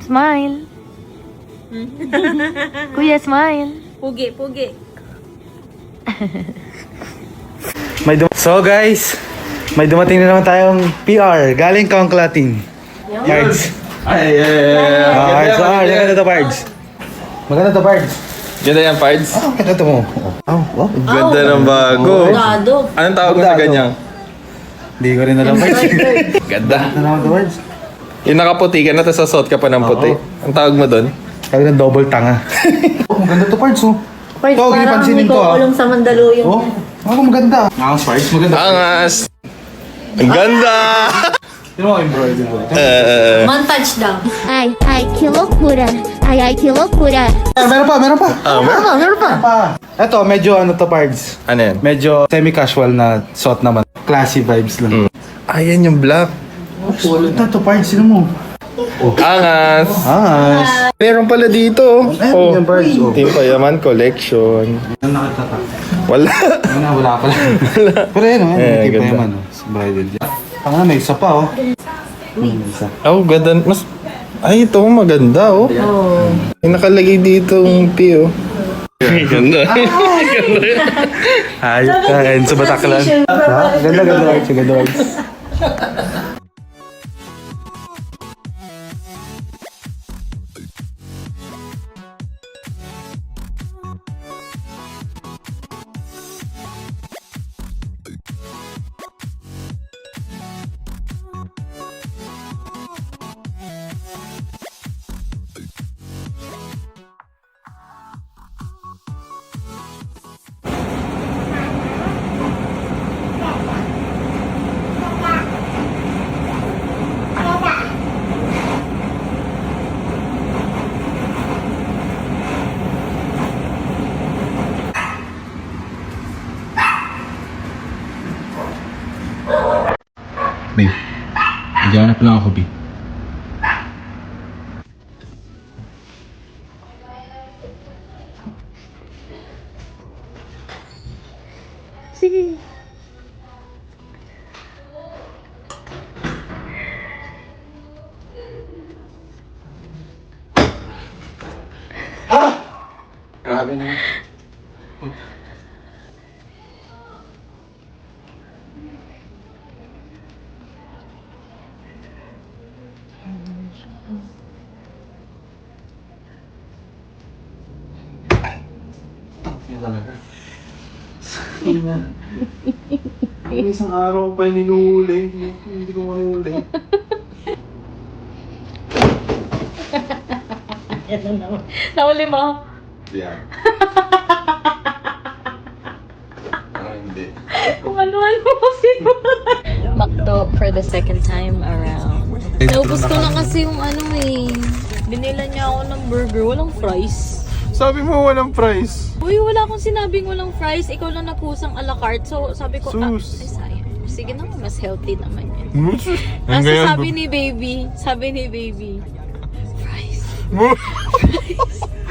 Smile. Kuya, smile. Pugi, pugi. So guys, may dumating na naman tayong PR. Galing Kongklatin. Pards. Ay, Pards. Maganda to, Pards. Maganda to, Pards. Ganda yan, Pards. Maganda to mo. Wow. Ganda ng bago. Dado. Anong tawag mo sa ganyan? Hindi ko rin alam, Pards. Ganda. Ano naman to, Pards? Yung nakaputi ka na, tapos sasot ka pa ng puti. Ang tawag mo doon? Kaya ng double tanga. Maganda to, Pards. Pards, Ito, parang ipansinin ko, ikukulong sa Mandaluyong. Maganda. Angas, Pards. Maganda. Angas! Ang ganda! Sino mo embroidery mo? Montage daw. Ai, que loucura. Ai, que loucura. Meron pa. Meron Pa. Ito, medyo ano to, Pards. Ano yan? Medyo semi-casual na suot naman. Classy vibes lang. Ayan yung black. Ito to, Pards. Sino mo? Angas! Angas. Meron pala dito. Yan, Pards. Team Payaman Collection. Ano nakatatak? Wala. Wala pala. Pero yun, Ganda. pa naman. Bridal dyan. Tanga, may isa pa, May isa. Oh, ganda. Mas... Ay, ito maganda, oh. May nakalagay dito yung P, oh. Ganda. Ayos ka, Enzo Bataklan. Ganda, Pards. Ganda, Pards. May, naghanap lang ako, B. Sige. Grabe na. Isang araw pa ninuhuli. Hindi ko mahuli. Nauli mo. Yan. Hindi. Kung ano-ano kasi mo. Makdo for the second time around. Naubos ko na kasi yung ano eh. Binila niya ako ng burger. Walang fries. Sabi mo walang price. Uy, wala akong sinabing walang fries. Ikaw lang nagkusang a la carte. So, sabi ko, ay Sus. sayang. Sige na, mas healthy naman yun. Ang Kasi ganyan, sabi ni baby, fries.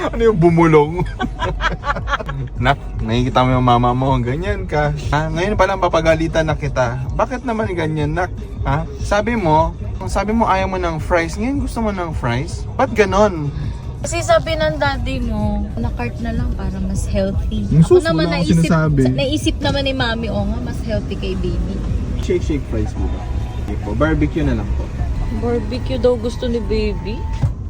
Ano yung bumulong? Nak, nakikita mo yung mama mo, ganyan ka. Ha? Ngayon pa lang papagalitan na kita. Bakit naman ganyan, nak? Ha? Sabi mo ayaw mo ng fries. Ngayon gusto mo ng fries? Ba't ganon? Kasi sabi ng daddy mo, a la carte na lang para mas healthy. Sus, Ako naman wala akong sinasabi. naisip naman ni mami, nga, mas healthy kay baby. Shake fries mo ba? Sige po, barbecue na lang po. Barbecue daw gusto ni baby?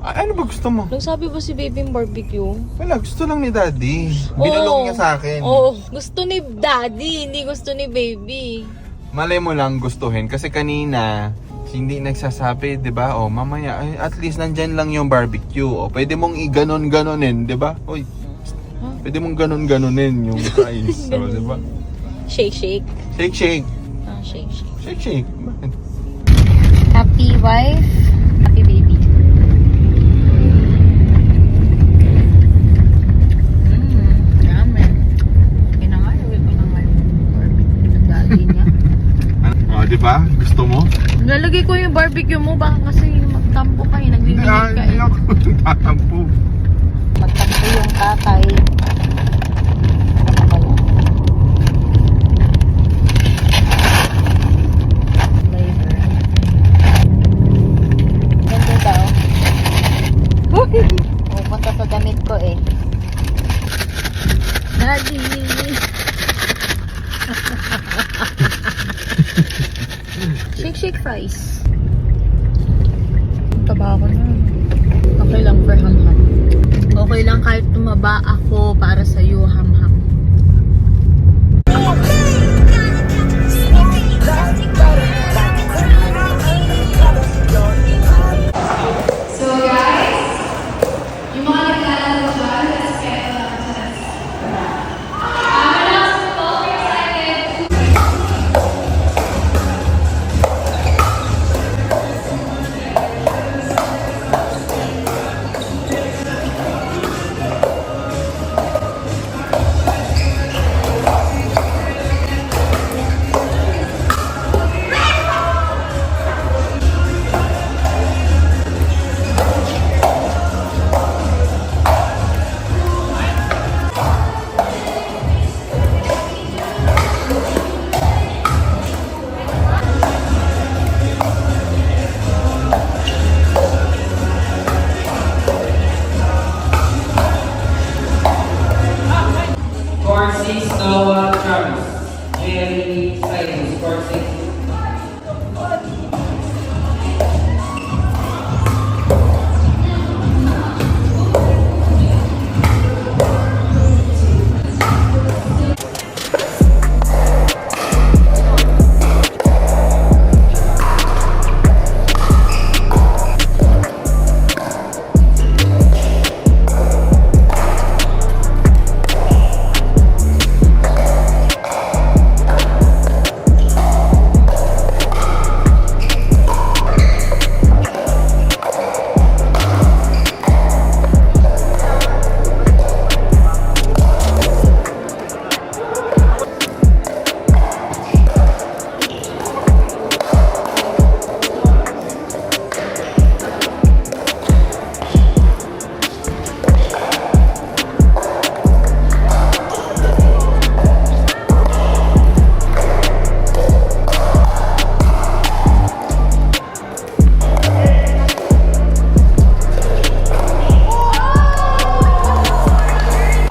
Ano ba gusto mo? Nagsabi ba si baby yung barbecue? Wala, gusto lang ni daddy. Binulong niya sa akin. Oo, gusto ni daddy, hindi gusto ni baby. Malay mo lang gustuhin kasi kanina hindi nagsasabi, 'di ba? O mamaya at least nandyan lang yung barbecue. O pwede mong iganon-ganonin, 'di ba? Oy. Pwede mong ganon-ganonin yung fries, 'di ba? Shake. Shake. Shake. Shake. Bakit? Happy wife, happy baby. Yummy. Pinangalit ko naman yung barbecue ng daddy niya. O, 'di ba? Gusto mo? Lalagay ko yung barbecue mo, baka kasi magtampo ka eh, naglilinig ka Hindi eh. ako tatampo. Magtampo yung tatay. daddy. Shake fries. Taba ako na. Okay lang for ham-ham. Okay lang kahit tumaba ako para sa'yo, ham-ham. Score 6, Noah Travis. Jeremy Simon, score 6.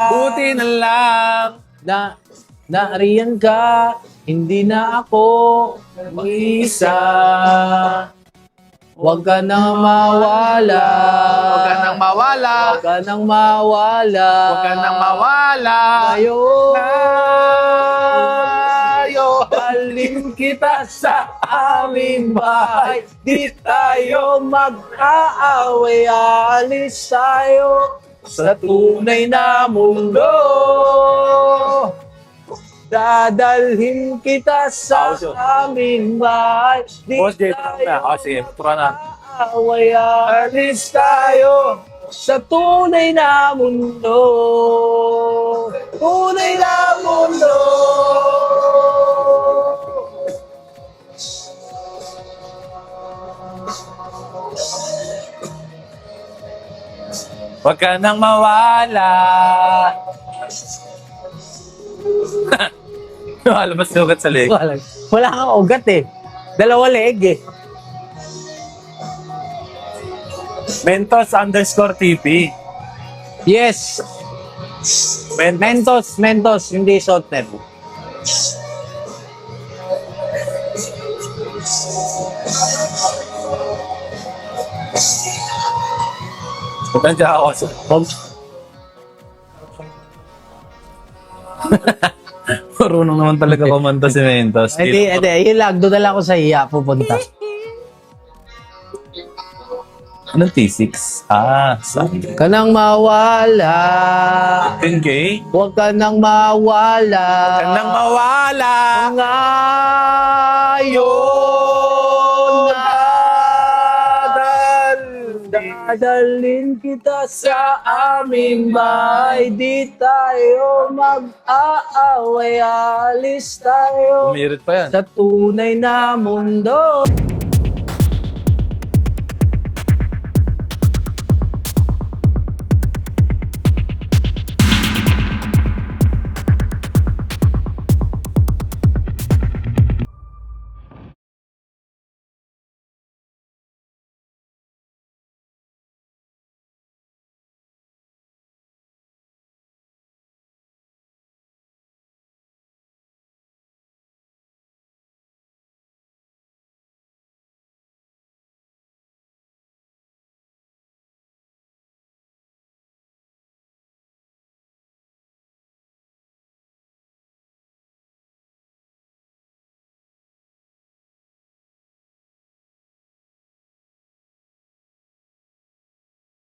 Buti na lang na nariyan ka, hindi na ako mag-isa. Huwag ka nang mawala. Huwag ka nang mawala. Huwag ka nang mawala. Huwag ka nang mawala. Ngayon, Ngayon. dalhin kita sa aming bahay. Di tayo mag-aaway. Alis tayo sa tunay na mundo. Dadalhin kita sa aming bahay. Di tayo mag-aaway. Alis tayo sa tunay na mundo. Tunay na mundo. Huwag ka nang mawala. Lumabas na ugat sa leg. Wala kang ugat eh. Dalawa leg eh. Mentos_TP. Yes. Mentos, hindi Sotner. Nandiyan ako sa... Marunong naman talaga kumanta si Mentos. Edi, yun lang. Doon na lang ako sa iya pupunta. Anong T6? Huwag ka nang mawala. 10K? Huwag ka nang mawala. Huwag ka nang mawala. Ngayon, dadalhin kita sa aming bahay. Di tayo mag-aaway. Alis tayo Umirit pa yan. sa tunay na mundo.